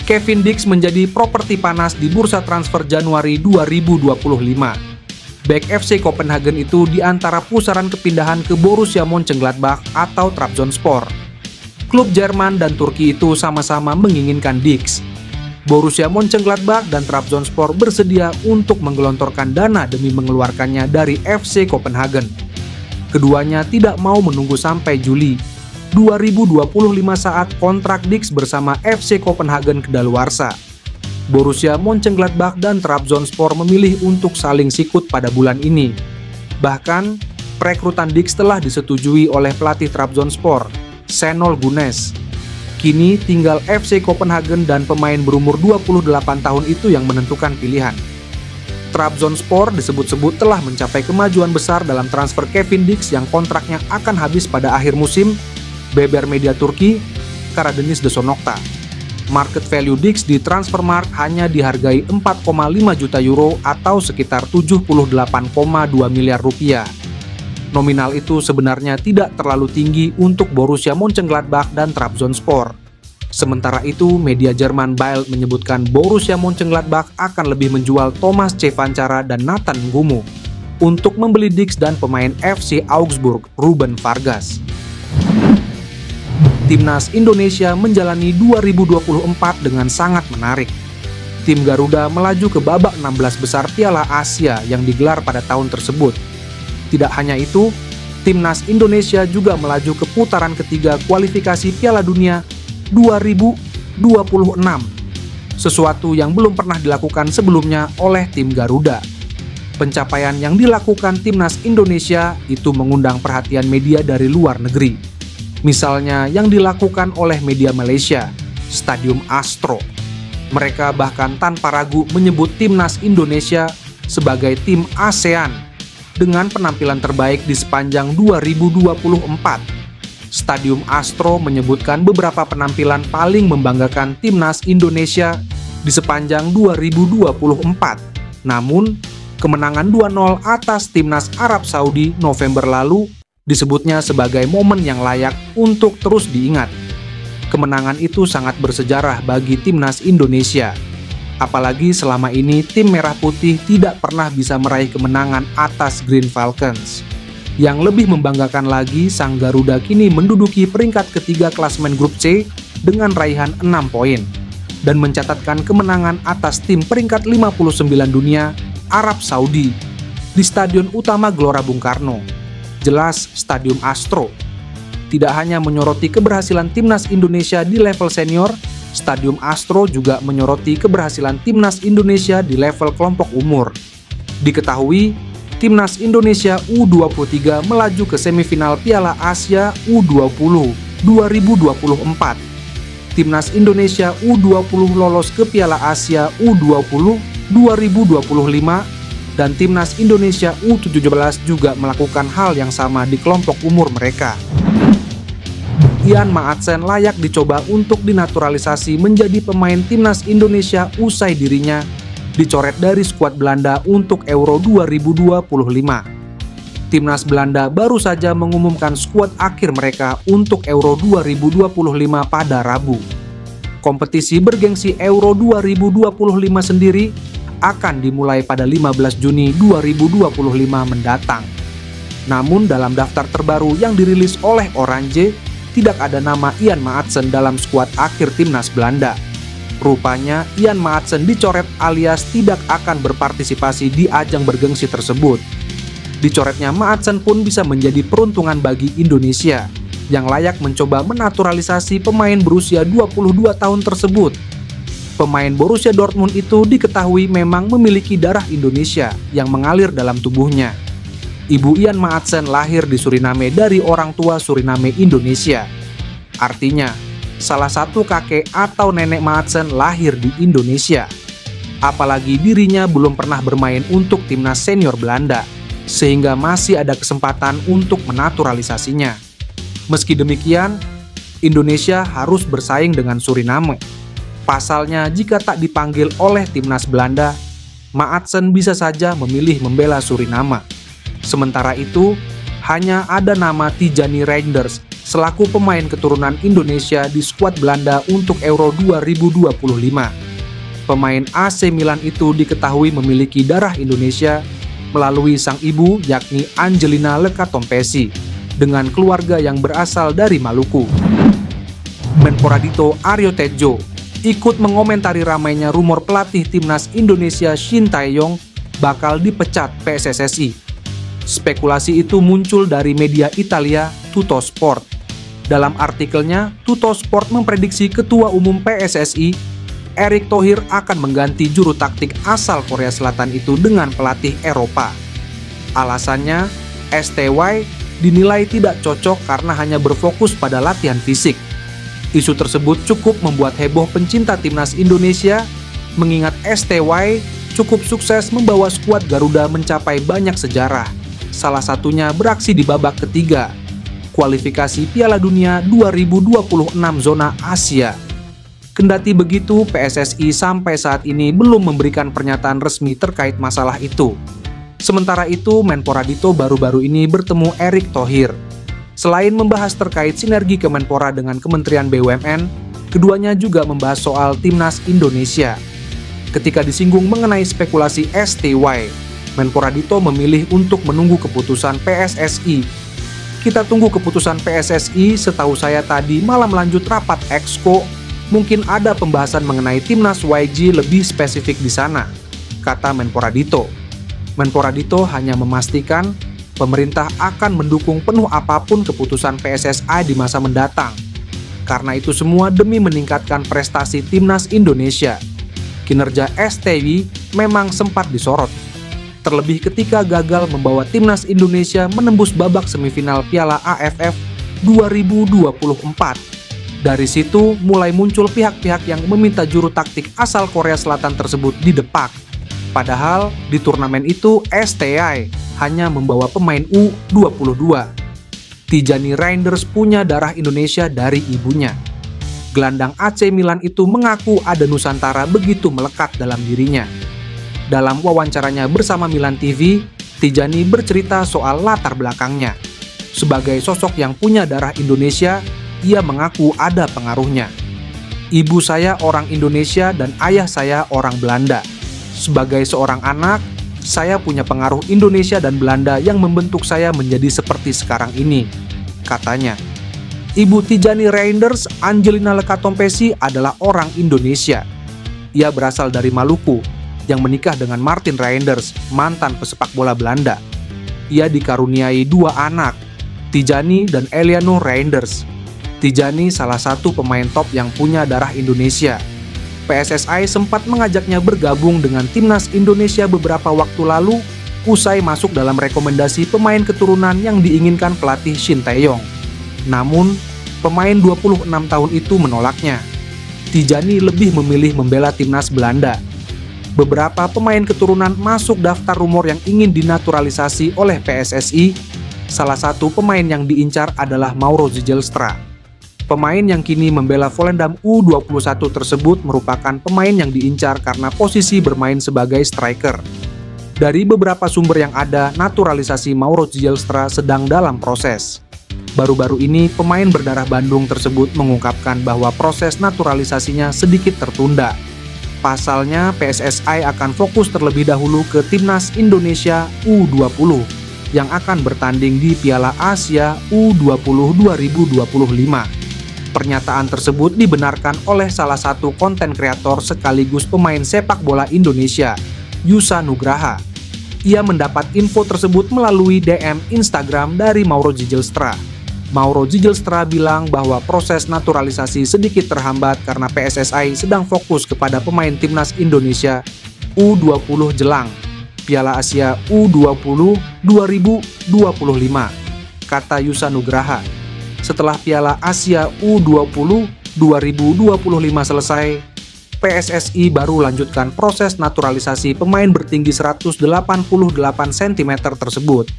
Kevin Dix menjadi properti panas di bursa transfer Januari 2025. Bek FC Copenhagen itu di antara pusaran kepindahan ke Borussia Mönchengladbach atau Trabzonspor. Klub Jerman dan Turki itu sama-sama menginginkan Dix. Borussia Mönchengladbach dan Trabzonspor bersedia untuk menggelontorkan dana demi mengeluarkannya dari FC Copenhagen. Keduanya tidak mau menunggu sampai Juli 2025 saat kontrak Dix bersama FC Copenhagen kedaluarsa. Borussia Mönchengladbach dan Trabzonspor memilih untuk saling sikut pada bulan ini. Bahkan, perekrutan Dix telah disetujui oleh pelatih Trabzonspor, Şenol Güneş. Kini tinggal FC Copenhagen dan pemain berumur 28 tahun itu yang menentukan pilihan. Trabzonspor disebut-sebut telah mencapai kemajuan besar dalam transfer Kevin Dix yang kontraknya akan habis pada akhir musim, beber media Turki, Karadeniz de Sonokta. Market value Dix di Transfermarkt hanya dihargai 4,5 juta euro atau sekitar 78,2 miliar rupiah. Nominal itu sebenarnya tidak terlalu tinggi untuk Borussia Mönchengladbach dan Trabzonspor. Sementara itu, media Jerman Bild menyebutkan Borussia Mönchengladbach akan lebih menjual Thomas Cevancara dan Nathan Ngumu untuk membeli Dix dan pemain FC Augsburg Ruben Vargas. Timnas Indonesia menjalani 2024 dengan sangat menarik. Tim Garuda melaju ke babak 16 besar Piala Asia yang digelar pada tahun tersebut. Tidak hanya itu, Timnas Indonesia juga melaju ke putaran ketiga kualifikasi Piala Dunia 2026. Sesuatu yang belum pernah dilakukan sebelumnya oleh tim Garuda. Pencapaian yang dilakukan Timnas Indonesia itu mengundang perhatian media dari luar negeri. Misalnya yang dilakukan oleh media Malaysia, Stadium Astro. Mereka bahkan tanpa ragu menyebut Timnas Indonesia sebagai tim ASEAN dengan penampilan terbaik di sepanjang 2024. Stadium Astro menyebutkan beberapa penampilan paling membanggakan Timnas Indonesia di sepanjang 2024. Namun, kemenangan 2-0 atas Timnas Arab Saudi November lalu disebutnya sebagai momen yang layak untuk terus diingat. Kemenangan itu sangat bersejarah bagi Timnas Indonesia. Apalagi selama ini tim Merah Putih tidak pernah bisa meraih kemenangan atas Green Falcons. Yang lebih membanggakan lagi, sang Garuda kini menduduki peringkat ketiga klasemen grup C dengan raihan 6 poin dan mencatatkan kemenangan atas tim peringkat 59 dunia Arab Saudi di Stadion Utama Gelora Bung Karno. Jelas, Stadium Astro tidak hanya menyoroti keberhasilan Timnas Indonesia di level senior, Stadium Astro juga menyoroti keberhasilan Timnas Indonesia di level kelompok umur. Diketahui, Timnas Indonesia U23 melaju ke semifinal Piala Asia U20 2024. Timnas Indonesia U20 lolos ke Piala Asia U20 2025 dan Timnas Indonesia U17 juga melakukan hal yang sama di kelompok umur mereka. Ian Maatsen layak dicoba untuk dinaturalisasi menjadi pemain Timnas Indonesia usai dirinya dicoret dari skuad Belanda untuk Euro 2025. Timnas Belanda baru saja mengumumkan skuad akhir mereka untuk Euro 2025 pada Rabu. Kompetisi bergengsi Euro 2025 sendiri akan dimulai pada 15 Juni 2025 mendatang. Namun dalam daftar terbaru yang dirilis oleh Oranje, tidak ada nama Ian Maatsen dalam skuad akhir Timnas Belanda. Rupanya Ian Maatsen dicoret alias tidak akan berpartisipasi di ajang bergengsi tersebut. Dicoretnya Maatsen pun bisa menjadi peruntungan bagi Indonesia yang layak mencoba menaturalisasi pemain berusia 22 tahun tersebut. Pemain Borussia Dortmund itu diketahui memang memiliki darah Indonesia yang mengalir dalam tubuhnya. Ibu Ian Maatsen lahir di Suriname dari orang tua Suriname Indonesia. Artinya, salah satu kakek atau nenek Maatsen lahir di Indonesia. Apalagi dirinya belum pernah bermain untuk timnas senior Belanda, sehingga masih ada kesempatan untuk menaturalisasinya. Meski demikian, Indonesia harus bersaing dengan Suriname. Pasalnya, jika tak dipanggil oleh timnas Belanda, Maatsen bisa saja memilih membela Suriname. Sementara itu, hanya ada nama Tijani Reinders selaku pemain keturunan Indonesia di skuad Belanda untuk Euro 2025. Pemain AC Milan itu diketahui memiliki darah Indonesia melalui sang ibu yakni Angelina Lekatompesi dengan keluarga yang berasal dari Maluku. Menpora Dito Aryo Tejo ikut mengomentari ramainya rumor pelatih timnas Indonesia Shin Tae-yong bakal dipecat PSSSI. Spekulasi itu muncul dari media Italia Tuttosport. Dalam artikelnya, Tuttosport memprediksi Ketua Umum PSSI, Erick Thohir akan mengganti juru taktik asal Korea Selatan itu dengan pelatih Eropa. Alasannya, STY dinilai tidak cocok karena hanya berfokus pada latihan fisik. Isu tersebut cukup membuat heboh pencinta timnas Indonesia, mengingat STY cukup sukses membawa skuad Garuda mencapai banyak sejarah. Salah satunya beraksi di babak ketiga, kualifikasi Piala Dunia 2026 zona Asia. Kendati begitu, PSSI sampai saat ini belum memberikan pernyataan resmi terkait masalah itu. Sementara itu, Menpora Dito baru-baru ini bertemu Erick Thohir. Selain membahas terkait sinergi Kemenpora dengan Kementerian BUMN, keduanya juga membahas soal timnas Indonesia. Ketika disinggung mengenai spekulasi STY, Menpora Dito memilih untuk menunggu keputusan PSSI. Kita tunggu keputusan PSSI, setahu saya tadi malam lanjut rapat Exco, mungkin ada pembahasan mengenai timnas YG lebih spesifik di sana, kata Menpora Dito. Menpora Dito hanya memastikan pemerintah akan mendukung penuh apapun keputusan PSSI di masa mendatang. Karena itu semua demi meningkatkan prestasi timnas Indonesia. Kinerja STY memang sempat disorot, terlebih ketika gagal membawa timnas Indonesia menembus babak semifinal Piala AFF 2024. Dari situ mulai muncul pihak-pihak yang meminta juru taktik asal Korea Selatan tersebut didepak. Padahal di turnamen itu STY hanya membawa pemain U22. Tijani Reinders punya darah Indonesia dari ibunya. Gelandang AC Milan itu mengaku ada Nusantara begitu melekat dalam dirinya. Dalam wawancaranya bersama Milan TV, Tijani bercerita soal latar belakangnya. Sebagai sosok yang punya darah Indonesia, ia mengaku ada pengaruhnya. Ibu saya orang Indonesia dan ayah saya orang Belanda. Sebagai seorang anak, saya punya pengaruh Indonesia dan Belanda yang membentuk saya menjadi seperti sekarang ini, katanya. Ibu Tijani Reinders, Angelina Lekatompesi, adalah orang Indonesia. Ia berasal dari Maluku, yang menikah dengan Martin Reinders, mantan pesepak bola Belanda. Ia dikaruniai 2 anak, Tijani dan Eleanor Reinders. Tijani salah satu pemain top yang punya darah Indonesia. PSSI sempat mengajaknya bergabung dengan timnas Indonesia beberapa waktu lalu, usai masuk dalam rekomendasi pemain keturunan yang diinginkan pelatih Shin Tae-yong. Namun, pemain 26 tahun itu menolaknya. Tijani lebih memilih membela timnas Belanda. Beberapa pemain keturunan masuk daftar rumor yang ingin dinaturalisasi oleh PSSI. Salah satu pemain yang diincar adalah Mauro Zijlstra. Pemain yang kini membela Volendam U21 tersebut merupakan pemain yang diincar karena posisi bermain sebagai striker. Dari beberapa sumber yang ada, naturalisasi Mauro Zijlstra sedang dalam proses. Baru-baru ini, pemain berdarah Bandung tersebut mengungkapkan bahwa proses naturalisasinya sedikit tertunda. Pasalnya, PSSI akan fokus terlebih dahulu ke timnas Indonesia U20 yang akan bertanding di Piala Asia U20 2025. Pernyataan tersebut dibenarkan oleh salah satu konten kreator sekaligus pemain sepak bola Indonesia, Yusa Nugraha. Ia mendapat info tersebut melalui DM Instagram dari Mauro Zijlstra. Mauro Zijlstra bilang bahwa proses naturalisasi sedikit terhambat karena PSSI sedang fokus kepada pemain timnas Indonesia U20 jelang Piala Asia U20 2025, kata Yusa Nugraha. Setelah Piala Asia U20 2025 selesai, PSSI baru lanjutkan proses naturalisasi pemain bertinggi 188 cm tersebut.